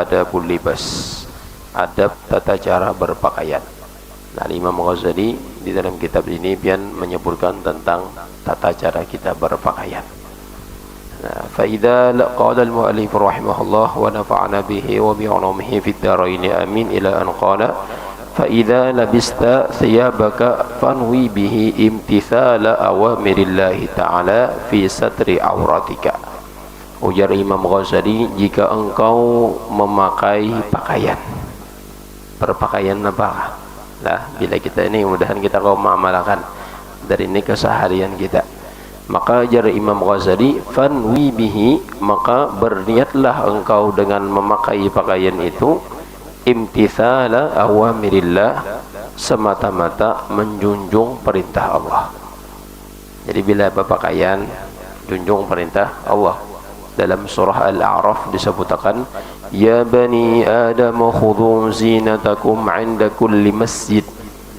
adabul libas, adab tata cara berpakaian. Nah, Imam Ghazali di dalam kitab ini pian menyebutkan tentang tata cara kita berpakaian. Nah, fa idza qala al-mu'allif rahimahullah wa nafa'ana bihi wa bi 'ulumihi fid dharain amin ila an qala fa idza labista thiyabaka fanwi bihi imtithala awamirillahi ta'ala fi satri auratika. Ujar Imam Ghazali, jika engkau memakai pakaian, berpakaian apa? Nah, bila kita ini mudahan kita kau mengamalkan dari ini keseharian kita, maka ujar Imam Ghazali, fanwi bihi, maka berniatlah engkau dengan memakai pakaian itu imtithala awamirillah, semata-mata menjunjung perintah Allah. Jadi bila berpakaian junjung perintah Allah. Dalam surah Al-A'raf disebutkan, ya bani Adam khudhu zinatakum 'inda kulli masjid.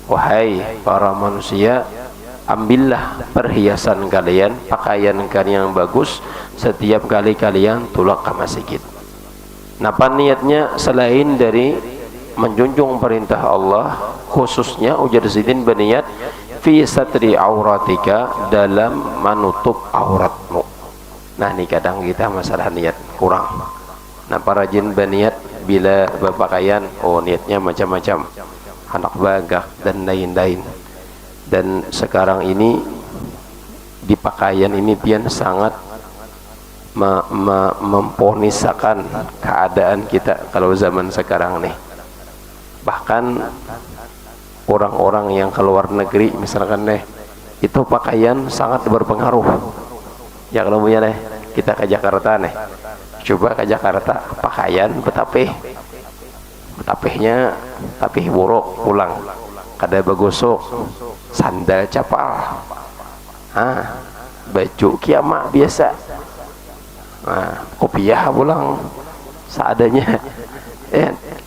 Wahai para manusia, ambillah perhiasan kalian, pakaian kalian yang bagus setiap kali kalian tulak ke masjid. Napa niatnya selain dari menjunjung perintah Allah, khususnya ujar Zidin berniat fi satri auratika, dalam menutup auratmu. Nah, ini kadang kita masalah niat kurang. Nah, para jin berniat bila berpakaian, oh niatnya macam-macam, anak bagak dan lain-lain. Dan sekarang ini di pakaian ini pian sangat memponiskan keadaan kita kalau zaman sekarang nih. Bahkan orang-orang yang keluar negeri misalkan nih, itu pakaian sangat berpengaruh. Ya kalau punya nih, kita ke Jakarta nih, coba ke Jakarta pakaian betapih, betapihnya tapih buruk pulang, kada bagosok, sandal capal, baju kiamak biasa, kopiah pulang seadanya.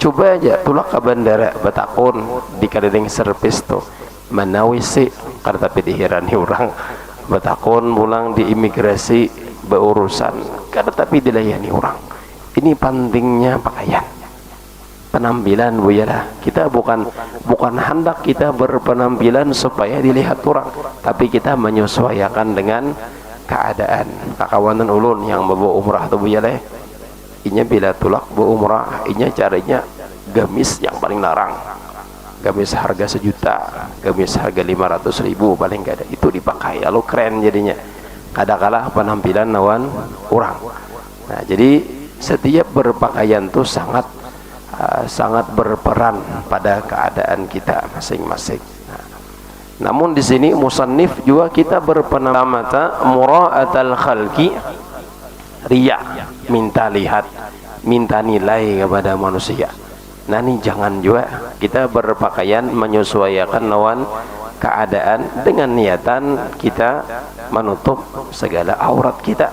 Coba aja tulak ke bandara Batakun di keliling servis tuh, mana wisi kada tapi dihirani orang. Batakon pulang di imigrasi berurusan karena tapi dilayani orang. Ini pentingnya pakaian, penampilan bu ya lah. Kita bukan hendak kita berpenampilan supaya dilihat orang, tapi kita menyesuaikan dengan keadaan. Kakawanan ulun yang bawa umrah tuh bu ya lah, inya bila tulak bawa umrah, inya caranya gamis yang paling larang, gamis harga 1 juta, gamis harga 500.000 paling gak ada, itu dipakai lalu keren jadinya, kadang-kala penampilan lawan orang. Nah, jadi setiap berpakaian tuh sangat berperan pada keadaan kita masing-masing. Namun di sini musannif juga kita berpenamata mura'atal khalqi, riya, minta lihat, minta nilai kepada manusia. Nah, ini jangan juga kita berpakaian menyesuaikan lawan keadaan dengan niatan kita menutup segala aurat kita.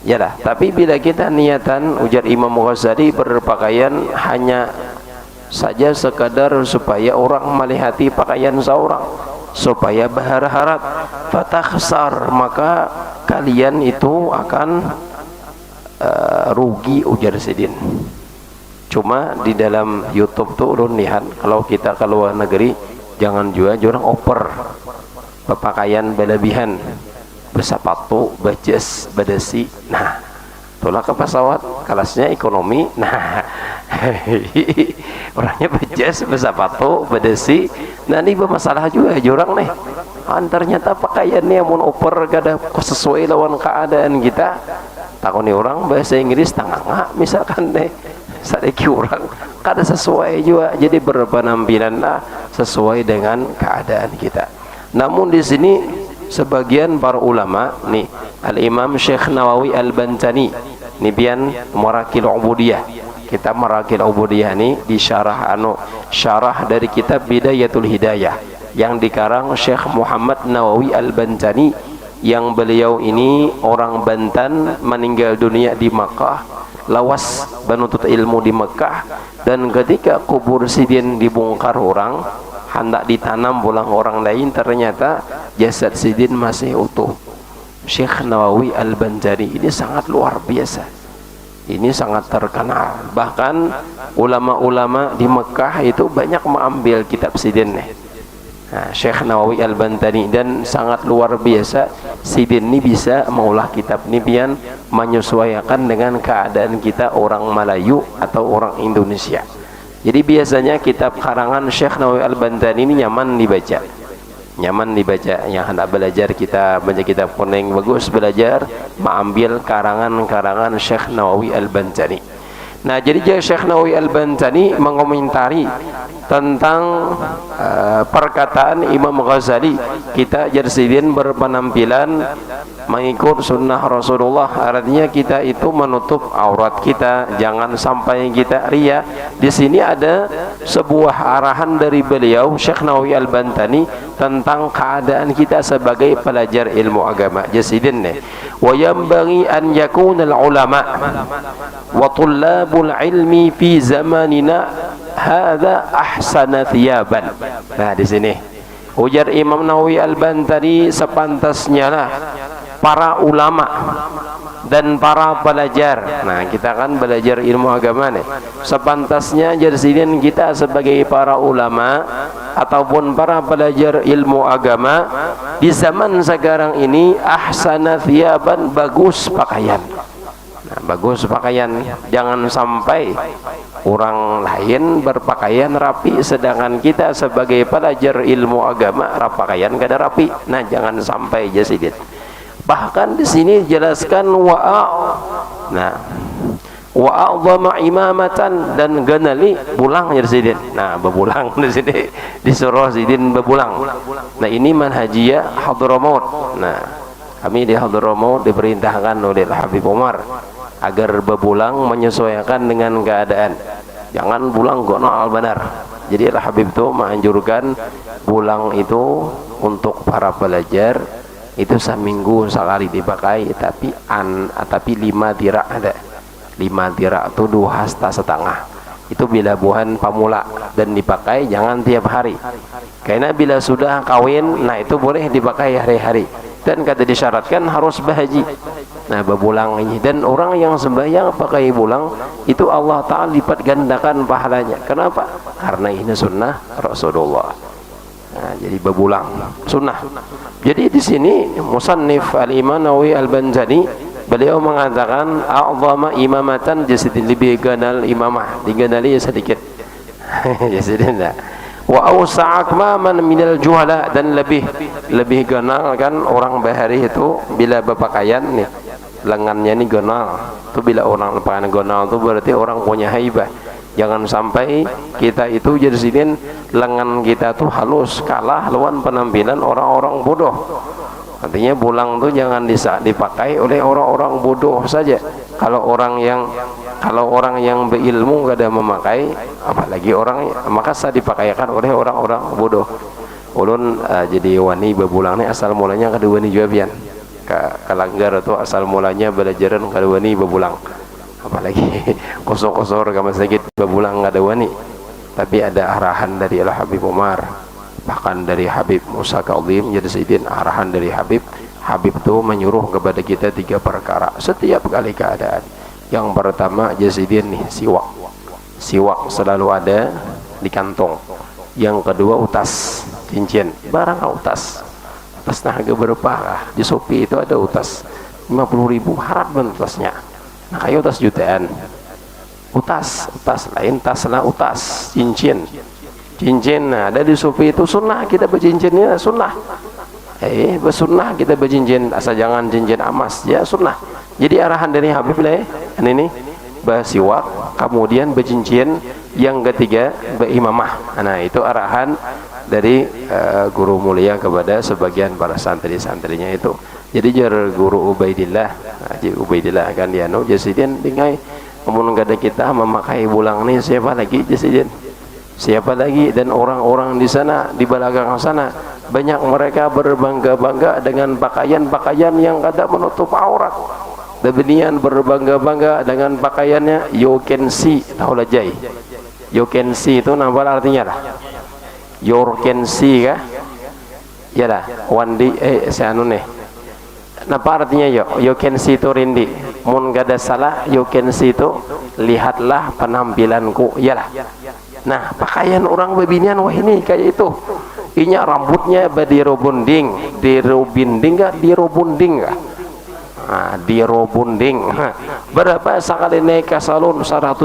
Yalah, tapi bila kita niatan, ujar Imam Ghazali, berpakaian hanya saja sekadar supaya orang melihati pakaian seorang, supaya berharap fatakhsar, maka kalian itu akan rugi, ujar Sidin. Cuma di dalam YouTube tuh ulun lihat, kalau kita ke luar negeri jangan juga orang oper berpakaian berlebihan, bersepatu, bejes, bedesi. Nah, tolak ke pesawat kelasnya ekonomi. Nah, orangnya bejes, bersepatu, bedesi. Nah, ini bermasalah juga jurang nih. Ternyata pakaiannya mun oper kada sesuai lawan keadaan kita. Takoni orang bahasa Inggris tengah misalkan deh. Sadeki orang kada sesuai juga, jadi berpenampilanlah sesuai dengan keadaan kita. Namun di sini sebagian para ulama nih, Al-Imam Syekh Nawawi Al-Bantani ini pian Marakil Ubudiyah. Kita Marakil Ubudiyah ini di syarah dari kitab Bidayatul Hidayah yang dikarang Syekh Muhammad Nawawi Al-Bantani, yang beliau ini orang Banten, meninggal dunia di Makkah, lawas menuntut ilmu di Mekah, dan ketika kubur Sidin dibongkar orang, hendak ditanam pulang orang lain, ternyata jasad Sidin masih utuh. Syekh Nawawi Al-Bantani ini sangat luar biasa. Ini sangat terkenal. Bahkan ulama-ulama di Mekah itu banyak mengambil kitab Sidin nih. Nah, Syekh Nawawi Al-Bantani, dan sangat luar biasa Sidin ini bisa mengolah kitab ini biar menyesuaikan dengan keadaan kita orang Melayu atau orang Indonesia. Jadi biasanya kitab karangan Syekh Nawawi Al-Bantani ini nyaman dibaca. Nyaman dibaca. Yang hendak belajar kita baca kitab kuning bagus belajar, mengambil karangan-karangan Syekh Nawawi Al-Bantani. Nah, jadi Syekh Nawawi Al-Bantani mengomentari tentang perkataan Imam Ghazali, kita Jersidin berpenampilan mengikut sunnah Rasulullah, artinya kita itu menutup aurat kita, jangan sampai kita ria. Di sini ada sebuah arahan dari beliau Syekh Nawawi Al-Bantani tentang keadaan kita sebagai pelajar ilmu agama. Jersidin nih, wa yanbaghi an yakuna al-ulama wa tullabul ilmi fi zamanina hadza ahsana thiyaban. Nah, di sini ujar Imam Nawawi Al-Bantani, sepantasnya lah para ulama dan para pelajar. Nah, kita kan belajar ilmu agama nih. Sepantasnya Jersidin kita sebagai para ulama ataupun para pelajar ilmu agama di zaman sekarang ini ahsana thiyaban, bagus pakaian. Nah, bagus pakaian, jangan sampai orang lain berpakaian rapi sedangkan kita sebagai pelajar ilmu agama pakaian kada rapi. Nah, jangan sampai Jersidin. Bahkan di sini jelaskan wa a'dhama imamatan, dan ganali bulang Jersidin. Nah, bebulang di sini disuruh Sidin bebulang. Nah, ini manhajiyah Hadramaut. Nah, kami di Hadramaut diperintahkan oleh Habib Umar agar bebulang menyesuaikan dengan keadaan. Jangan bulang gonal benar. Jadi Habib itu menganjurkan bulang itu untuk para pelajar itu seminggu sekali dipakai, tapi 5 dirak ada. 5 dirak itu 2 hasta setengah. Itu bila buhan pamula, dan dipakai jangan tiap hari. Karena bila sudah kawin, nah itu boleh dipakai hari-hari. Dan kata disyaratkan harus berhaji. Nah, bebulang ini, dan orang yang sembahyang pakai bulang itu Allah Ta'ala lipat gandakan pahalanya. Kenapa? Karena ini sunnah Rasulullah. Nah, jadi bebulang sunnah. Jadi di sini musannif Al-Imam Nawawi Al-Bantani beliau mengatakan a'dhama imamatan, jadi lebih ganal imamah, diganali sedikit. Jadi enggak. Wa awsa'a akmaman minal juhala, dan lebih ganal kan orang bahari itu bila berpakaian nih, lengannya ini ganal. Itu bila orang pakaian ganal itu berarti orang punya haibah. Jangan sampai kita itu Jersidin lengan kita tuh halus kalah lawan penampilan orang-orang bodoh. Artinya bulang tuh jangan dipakai oleh orang-orang bodoh saja. Kalau orang yang berilmu gak ada memakai, apalagi orang, maka saya dipakaikan oleh orang-orang bodoh. Ulun jadi wani bebulang ini asal mulanya kada wani juabian. Kalanggar itu asal mulanya belajaran kada wani bebulang. Apalagi kosor-kosor ke masjid bebulang kada wani. Tapi ada arahan dari Al-Habib Umar, bahkan dari Habib Musa Kadzim Jersidin, arahan dari Habib itu menyuruh kepada kita 3 perkara setiap kali keadaan. Yang pertama Jersidin nih, siwak selalu ada di kantong. Yang kedua utas, cincin, barang utas nah harga berapa di Shopee itu ada utas 50.000 harap utasnya. Nah, kayak utas jutaan. Utas lain, tas lah utas, cincin. Nah, ada di Shopee itu sunnah kita bercincinnya, sunnah. Bersunnah kita bercincin, asal jangan cincin emas, ya sunnah. Jadi arahan dari Habib lah ini bersiwak, kemudian bercincin, yang ketiga berimamah. Nah, itu arahan dari guru mulia kepada sebagian para santri-santrinya itu. Jadi jar guru Ubaidillah, Haji Ubaidillah kan dia Jersidin tinggal kemudian kada kita memakai bulang nih, siapa lagi Jersidin? Siapa lagi? Dan orang-orang di sana, di belakang sana, banyak mereka berbangga-bangga dengan pakaian-pakaian yang kada menutup aurat. Demikian berbangga-bangga dengan pakaiannya. You can see, tahu lah Jai. You can see itu nama artinya lah. You can see kah? Ya lah. One day, saya anu nih. Apa artinya yo? You can see itu rindi. mun gada salah you can see itu, lihatlah penampilanku, iyalah. Nah, pakaian orang bebinian wah ini kayak itu. Inya rambutnya dirobunding, dirobinding gak? Dirobunding gak? Nah, dirobunding. Berapa sekali naik ke salon 100.000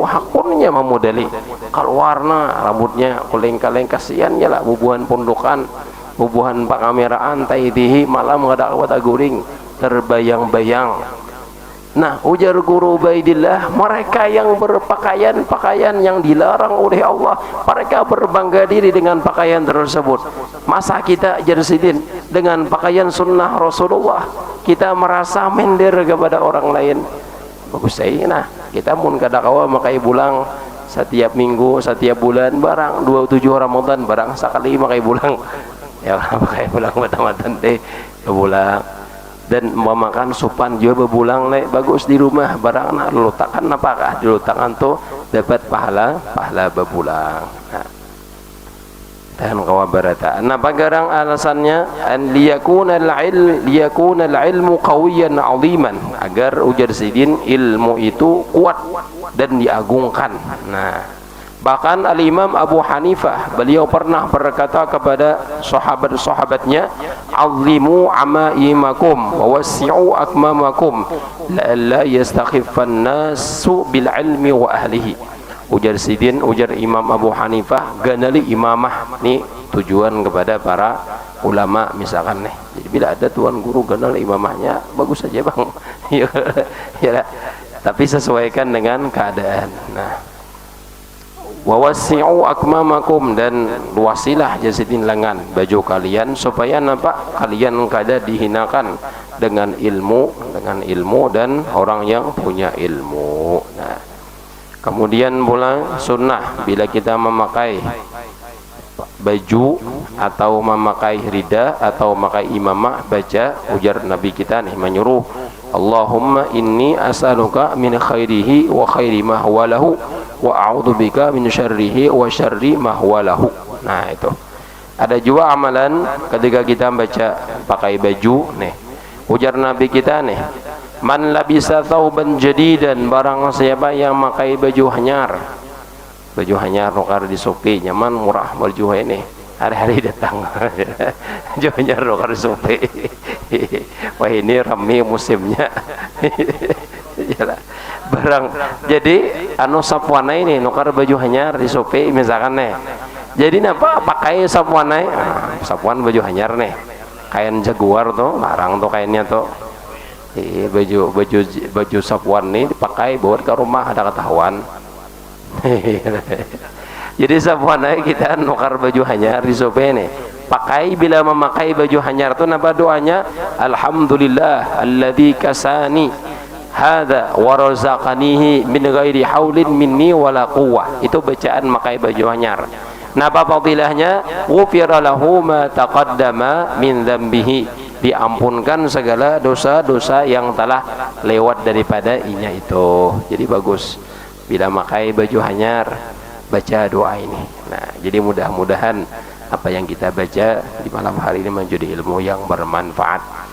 hakunnya memodeli. Kalau warna rambutnya kuleng-kaleng kasihan ya lah, bubuhan pundukan, bubuhan pakameraan taidihi malam ngada wata guring terbayang-bayang. Nah, ujar guru Ubaidillah, mereka yang berpakaian pakaian yang dilarang oleh Allah, mereka berbangga diri dengan pakaian tersebut. Masa kita Jersidin dengan pakaian sunnah Rasulullah kita merasa minder kepada orang lain? Bagus saya. Nah, kita mun kadakawa makai bulang setiap minggu, setiap bulan barang 27 Ramadan barang sekali makai bulang. Ya makai bulang mata-mata teh bulang. Dan memakan supan juga bebulang nek bagus di rumah barang nak letakkan apakah diletakkan tuh dapat pahala bebulang. Nah, dan kawabarata. Nah, pagarang alasannya an liyakuna al-ilmu qawiyan 'aziman, agar ujar sidin ilmu itu kuat dan diagungkan. Nah, bahkan al-Imam Abu Hanifah beliau pernah berkata kepada sahabat-sahabatnya, "Azimu amaimakum wa wasi'u akmamakum la yastakhifan nasu bil ilmi wa ahlihi." Ujar sidin, ujar Imam Abu Hanifah, ganali imamah nih tujuan kepada para ulama misalkan nih. Jadi bila ada tuan guru ganal imamahnya bagus saja bang. Ya, tapi sesuaikan dengan keadaan. Nah, wa wasi'u akmamakum, dan luasilah jasidin lengan baju kalian supaya nampak kalian kada dihinakan dengan ilmu dan orang yang punya ilmu. Nah, kemudian pula sunnah bila kita memakai baju atau memakai rida atau memakai imamah, baca ujar Nabi kita nih menyuruh, Allahumma inni as'aluka min khairihi wa khairi ma huwa lahu wa a'udzubika min syarrihi wa syarri ma huwa lahu. Nah, itu ada juga amalan ketika kita baca pakai baju nih, ujar Nabi kita nih, man labisa thawban jadidan, barang siapa yang pakai baju hanyar nukar di Shopee nyaman murah baju ini hari-hari datang baju hanyar nukar di Shopee. Wah, ini rame musimnya. Yalah. Barang jadi anu sapwana ini nukar baju hanyar di Shopee misalkan nih, jadi napa pakai sapwana, sapuan baju hanyar nih, kain jaguar tuh larang tuh kainnya tuh. Baju sapuan nih dipakai buat ke rumah ada ketahuan. Jadi sapuan aja kita nukar baju hanyar di Shopee nih, pakai bila memakai baju hanyar tuh napa doanya, alhamdulillah alladzi kasani hadza wa razaqanihi min ghairi haulin minni wala quwwah. Itu bacaan memakai baju hanyar. Napa fadilahnya? Ghufira lahu ma taqaddama min dzambihi, diampunkan segala dosa-dosa yang telah lewat daripada inya itu. Jadi bagus bila memakai baju hanyar baca doa ini. Nah, jadi mudah-mudahan apa yang kita baca di malam hari ini menjadi ilmu yang bermanfaat.